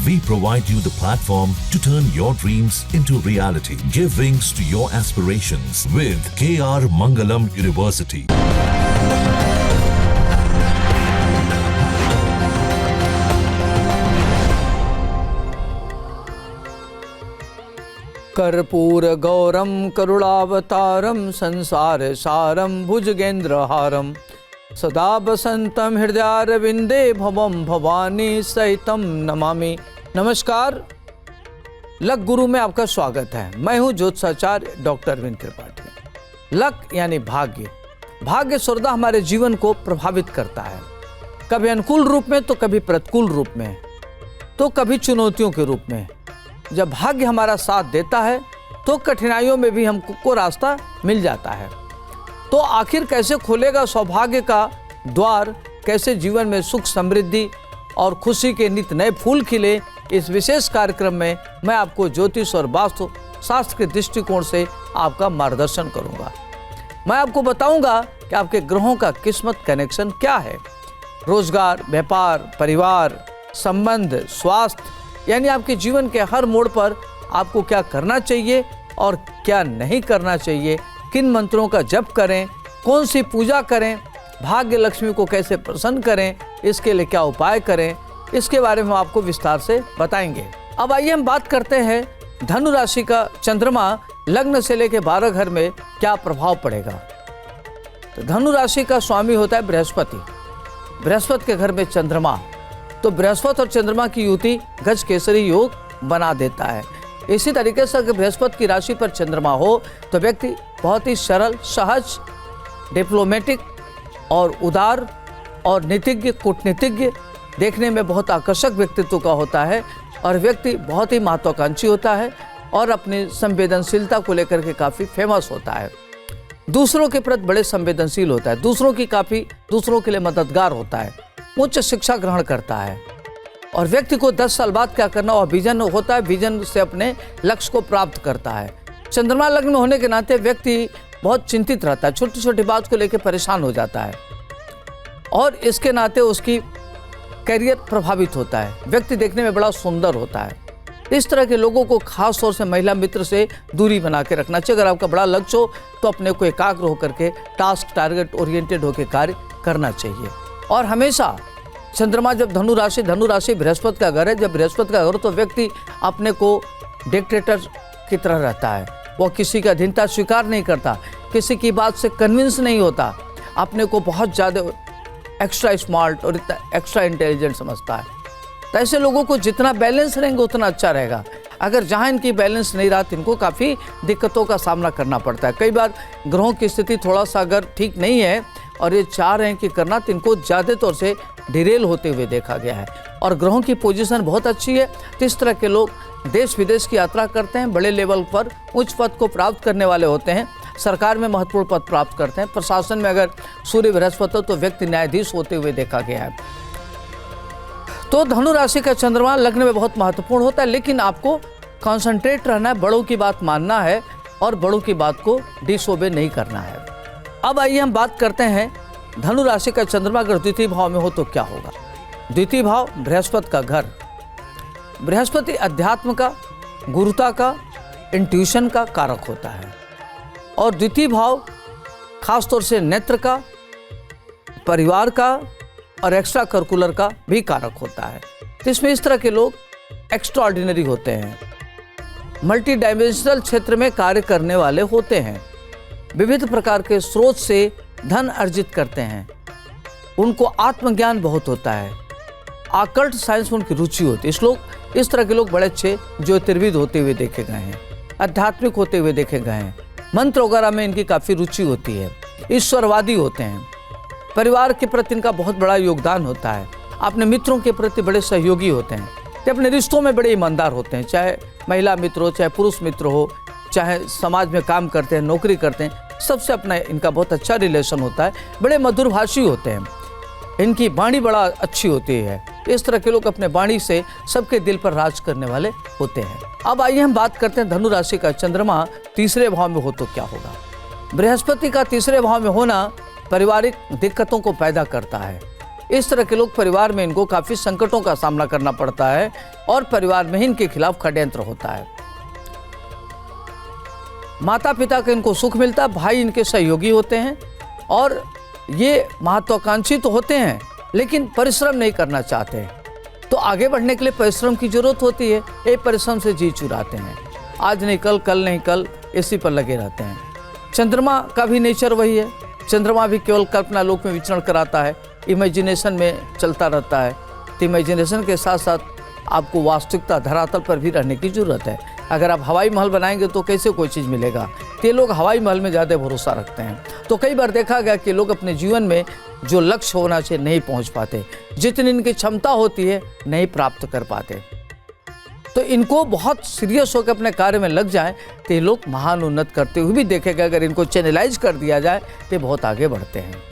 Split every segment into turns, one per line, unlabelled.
We provide you the platform to turn your dreams into reality. Give wings to your aspirations with KR Mangalam University.
कर्पूर गौरम करुणावतारम संसार सारम भुजगेंद्रहारम सदा बसंतम हृदयारविंदे भवम भवानी सहितम नमामि। नमस्कार, luck गुरु में आपका स्वागत है। मैं हूं ज्योतिषाचार्य डॉक्टर अरविंद त्रिपाठी। लक यानी भाग्य। भाग्य सर्वदा हमारे जीवन को प्रभावित करता है, कभी अनुकूल रूप में तो कभी प्रतिकूल रूप में, तो कभी चुनौतियों के रूप में। जब भाग्य हमारा साथ देता है तो कठिनाइयों में भी हमको रास्ता मिल जाता है। तो आखिर कैसे खुलेगा सौभाग्य का द्वार, कैसे जीवन में सुख समृद्धि और खुशी के नित नए फूल खिले, इस विशेष कार्यक्रम में मैं आपको ज्योतिष और वास्तु शास्त्र के दृष्टिकोण से आपका मार्गदर्शन करूंगा। मैं आपको बताऊंगा कि आपके ग्रहों का किस्मत कनेक्शन क्या है। रोजगार, व्यापार, परिवार, संबंध, स्वास्थ्य, यानी आपके जीवन के हर मोड़ पर आपको क्या करना चाहिए और क्या नहीं करना चाहिए, किन मंत्रों का जप करें, कौन सी पूजा करें, भाग्य लक्ष्मी को कैसे प्रसन्न करें, इसके लिए क्या उपाय करें, इसके बारे में आपको विस्तार से बताएंगे। अब आइए हम बात करते हैं धनु राशि का चंद्रमा लग्न से लेकर 12 घर में क्या प्रभाव पड़ेगा। तो धनु राशि का स्वामी होता है बृहस्पति। बृहस्पति के घर में चंद्रमा, तो बृहस्पति और चंद्रमा की युति गज केसरी योग बना देता है। इसी तरीके से अगर बृहस्पति की राशि पर चंद्रमा हो तो व्यक्ति बहुत ही सरल, सहज, डिप्लोमेटिक और उदार और नीतिज्ञ, कूटनीतिज्ञ, देखने में बहुत आकर्षक व्यक्तित्व का होता है और व्यक्ति बहुत ही महत्वाकांक्षी होता है और अपनी संवेदनशीलता को लेकर के काफ़ी फेमस होता है। दूसरों के प्रति बड़े संवेदनशील होता है, दूसरों के लिए मददगार होता है, उच्च शिक्षा ग्रहण करता है और व्यक्ति को 10 साल बाद क्या करना और विजन होता है, विजन से अपने लक्ष्य को प्राप्त करता है। चंद्रमा लग्न में होने के नाते व्यक्ति बहुत चिंतित रहता है, छोटी छोटी बात को लेकर परेशान हो जाता है और इसके नाते उसकी करियर प्रभावित होता है। व्यक्ति देखने में बड़ा सुंदर होता है। इस तरह के लोगों को खास तौर से महिला मित्र से दूरी बना के रखना चाहिए। अगर आपका बड़ा लक्ष्य हो तो अपने को एकाग्र होकर के टास्क टारगेट ओरिएंटेड होकर कार्य करना चाहिए। और हमेशा चंद्रमा जब धनु राशि बृहस्पति का घर है, जब बृहस्पति का घर हो तो व्यक्ति अपने को डिक्टेटर की तरह रहता है। वो किसी का अधीनता स्वीकार नहीं करता, किसी की बात से कन्विंस नहीं होता, अपने को बहुत ज़्यादा एक्स्ट्रा स्मार्ट और एक्स्ट्रा इंटेलिजेंट समझता है। तो ऐसे लोगों को जितना बैलेंस रहेंगे उतना अच्छा रहेगा। अगर जहाँ इनकी बैलेंस नहीं रहा तो इनको काफ़ी दिक्कतों का सामना करना पड़ता है। कई बार ग्रहों की स्थिति थोड़ा सा अगर ठीक नहीं है और ये चाह रहे हैं कि करना, तो इनको ज़्यादा तौर से डिरेल होते हुए देखा गया है। और ग्रहों की पोजीशन बहुत अच्छी है तो इस तरह के लोग देश विदेश की यात्रा करते हैं, बड़े लेवल पर उच्च पद को प्राप्त करने वाले होते हैं, सरकार में महत्वपूर्ण पद प्राप्त करते हैं। प्रशासन में अगर सूर्य बृहस्पति हो तो व्यक्ति न्यायाधीश होते हुए देखा गया है। तो धनु राशि का चंद्रमा लग्न में बहुत महत्वपूर्ण होता है, लेकिन आपको कॉन्सेंट्रेट रहना है, बड़ों की बात मानना है और बड़ों की बात को डिसओबे नहीं करना है। अब आइए हम बात करते हैं धनु राशि का चंद्रमा अगर द्वितीय भाव में हो तो क्या होगा। द्वितीय भाव बृहस्पति का घर। बृहस्पति अध्यात्म का, गुरुता का, इंट्यूशन का कारक होता है और द्वितीय भाव खासतौर से नेत्र का, परिवार का और एक्स्ट्रा करिकुलर का भी कारक होता है। तो इसमें इस तरह के लोग एक्स्ट्रा ऑर्डिनरी होते हैं, मल्टी डायमेंशनल क्षेत्र में कार्य करने वाले होते हैं, विविध प्रकार के स्रोत से धन अर्जित करते हैं, उनको आत्मज्ञान बहुत होता है, आकल्ट साइंस में उनकी रुचि होती है। इस तरह के लोग बड़े अच्छे ज्योतिर्विद होते हुए देखे गए हैं, आध्यात्मिक होते हुए देखे गए हैं, मंत्र वगैरह में इनकी काफ़ी रुचि होती है, ईश्वरवादी होते हैं, परिवार के प्रति इनका बहुत बड़ा योगदान होता है, अपने मित्रों के प्रति बड़े सहयोगी होते हैं, तो अपने रिश्तों में बड़े ईमानदार होते हैं, चाहे महिला मित्र हो, चाहे पुरुष मित्र हो, चाहे समाज में काम करते हैं, नौकरी करते हैं, सबसे अपना इनका बहुत अच्छा रिलेशन होता है, बड़े मधुरभाषी होते हैं, इनकी वाणी बड़ा अच्छी होती है। इस तरह के लोग अपने वाणी से सबके दिल पर राज करने वाले होते हैं। अब आइए हम बात करते हैं धनु राशि का चंद्रमा तीसरे भाव में हो तो क्या होगा। बृहस्पति का तीसरे भाव में होना पारिवारिक दिक्कतों को पैदा करता है, इस तरह के लोग परिवार में इनको काफ़ी संकटों का सामना करना पड़ता है और परिवार में ही इनके खिलाफ षड्यंत्र होता है। माता पिता का इनको सुख मिलता है, भाई इनके सहयोगी होते हैं और ये महत्वाकांक्षी तो होते हैं लेकिन परिश्रम नहीं करना चाहते हैं। तो आगे बढ़ने के लिए परिश्रम की जरूरत होती है। ये परिश्रम से जी चुराते हैं, आज नहीं कल, कल नहीं कल, इसी पर लगे रहते हैं। चंद्रमा का भी नेचर वही है। चंद्रमा भी केवल कल्पना लोक में विचरण कराता है, इमेजिनेशन में चलता रहता है। तो इमेजिनेशन के साथ साथ आपको वास्तविकता धरातल पर भी रहने की जरूरत है। अगर आप हवाई महल बनाएंगे तो कैसे कोई चीज़ मिलेगा। तो ये लोग हवाई महल में ज़्यादा भरोसा रखते हैं। तो कई बार देखा गया कि लोग अपने जीवन में जो लक्ष्य होना चाहिए नहीं पहुंच पाते, जितनी इनकी क्षमता होती है नहीं प्राप्त कर पाते। तो इनको बहुत सीरियस होकर अपने कार्य में लग जाएं तो ये लोग महान उन्नत करते हुए भी देखेगा। अगर इनको चैनलाइज कर दिया जाए तो ये बहुत आगे बढ़ते हैं।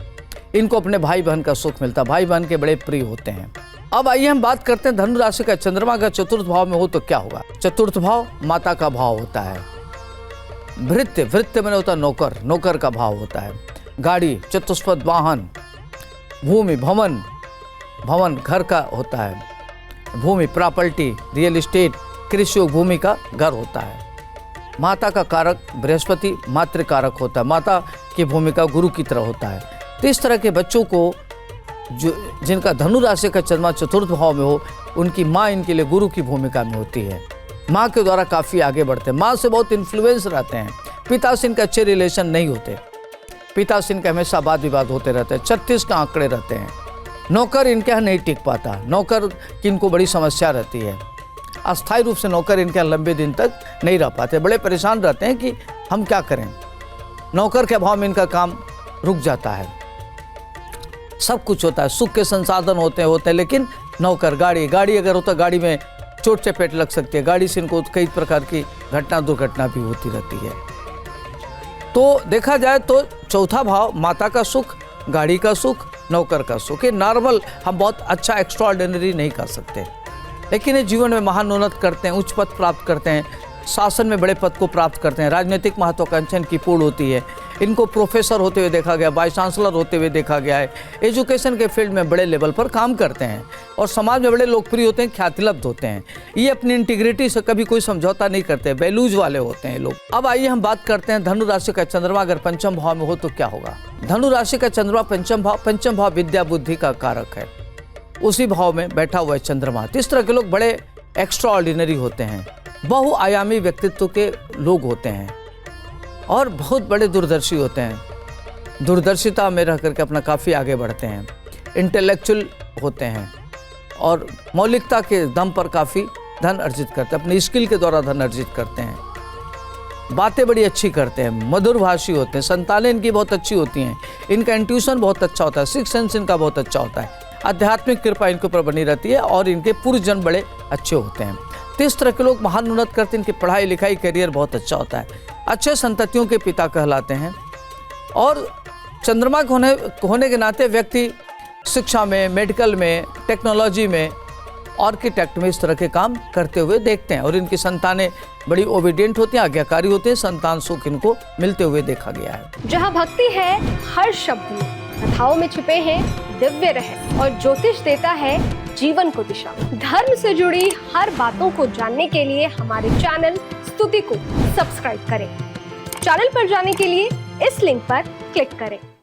इनको अपने भाई बहन का सुख मिलता है, भाई बहन के बड़े प्रिय होते हैं। अब आइए हम बात करते हैं धनु राशि का चंद्रमा का चतुर्थ भाव में हो तो क्या होगा। चतुर्थ भाव माता का भाव होता है। भृत्य, भृत्य मैंने होता है नौकर, नौकर का भाव होता है। गाड़ी, चतुष्पद वाहन, भूमि, भवन, भवन घर का होता है। भूमि, प्रॉपर्टी, रियल एस्टेट, कृषि भूमि का घर होता है। माता का कारक बृहस्पति मातृ कारक होता है, माता की भूमिका गुरु की तरह होता है। तो इस तरह के बच्चों को जो जिनका धनु राशि का चंद्रमा चतुर्थ भाव में हो, उनकी माँ इनके लिए गुरु की भूमिका में होती है। माँ के द्वारा काफ़ी आगे बढ़ते हैं, माँ से बहुत इन्फ्लुएंस रहते हैं। पिता से इनके अच्छे रिलेशन नहीं होते, पिता से इनके हमेशा वाद विवाद होते रहते हैं। 36 का आंकड़े रहते हैं। नौकर इनके यहाँ नहीं टिक पाता, नौकर की इनको बड़ी समस्या रहती है। अस्थायी रूप से नौकर इनके यहाँ लंबे दिन तक नहीं रह पाते, बड़े परेशान रहते हैं कि हम क्या करें। नौकर के अभाव में इनका काम रुक जाता है। सब कुछ होता है, सुख के संसाधन होते हैं लेकिन नौकर, गाड़ी, गाड़ी अगर होता गाड़ी में चोट चपेट लग सकती है। गाड़ी से इनको कई प्रकार की घटना दुर्घटना भी होती रहती है। तो देखा जाए तो चौथा भाव माता का सुख, गाड़ी का सुख, नौकर का सुख, ये नॉर्मल हम बहुत अच्छा एक्स्ट्राऑर्डिनरी नहीं कर सकते, लेकिन ये जीवन में महान उन्नत करते हैं, उच्च पद प्राप्त करते हैं, शासन में बड़े पद को प्राप्त करते हैं। राजनीतिक महत्वाकांक्षा इनकी पूर्ण होती है। इनको प्रोफेसर होते हुए देखा गया, वाइस चांसलर होते हुए देखा गया है। एजुकेशन के फील्ड में बड़े लेवल पर काम करते हैं और समाज में बड़े लोकप्रिय होते हैं, ख्यातिलब्ध होते हैं। ये अपनी इंटीग्रिटी से कभी कोई समझौता नहीं करते, वैल्यूज वाले होते हैं लोग। अब आइए हम बात करते हैं धनु राशि का चंद्रमा अगर पंचम भाव में हो तो क्या होगा। धनु राशि का चंद्रमा पंचम भाव विद्या बुद्धि का कारक है, उसी भाव में बैठा हुआ है चंद्रमा। तो इस तरह के लोग बड़े एक्स्ट्रा ऑर्डिनरी होते हैं, बहुआयामी व्यक्तित्व के लोग होते हैं और बहुत बड़े दूरदर्शी होते हैं। दूरदर्शिता में रह करके अपना काफ़ी आगे बढ़ते हैं, इंटेलेक्चुअल होते हैं और मौलिकता के दम पर काफ़ी धन अर्जित करते हैं, अपनी स्किल के द्वारा धन अर्जित करते हैं। बातें बड़ी अच्छी करते हैं, मधुरभाषी होते हैं, संतानें इनकी बहुत अच्छी होती हैं, इनका इंट्यूशन बहुत अच्छा होता है, सिक्स सेंस इनका बहुत अच्छा होता है, आध्यात्मिक कृपा इनके ऊपर बनी रहती है और इनके पूर्वजन्म बड़े अच्छे होते हैं। तो इस तरह के लोग महान उन्नत करते हैं, इनकी पढ़ाई लिखाई करियर बहुत अच्छा होता है, अच्छे संततियों के पिता कहलाते हैं। और चंद्रमा होने के नाते व्यक्ति शिक्षा में, मेडिकल में, टेक्नोलॉजी में, आर्किटेक्ट में इस तरह के काम करते हुए देखते हैं और इनकी संतानें बड़ी ओबीडियंट होती हैं, आज्ञाकारी होते हैं, संतान सुख इनको मिलते हुए देखा गया है।
जहाँ भक्ति है हर शब्द में, कथाओं में छिपे हैं दिव्य रहस्य और ज्योतिष देता है जीवन को दिशा। धर्म से जुड़ी हर बातों को जानने के लिए हमारे चैनल स्तुति को सब्सक्राइब करें। चैनल पर जाने के लिए इस लिंक पर क्लिक करें।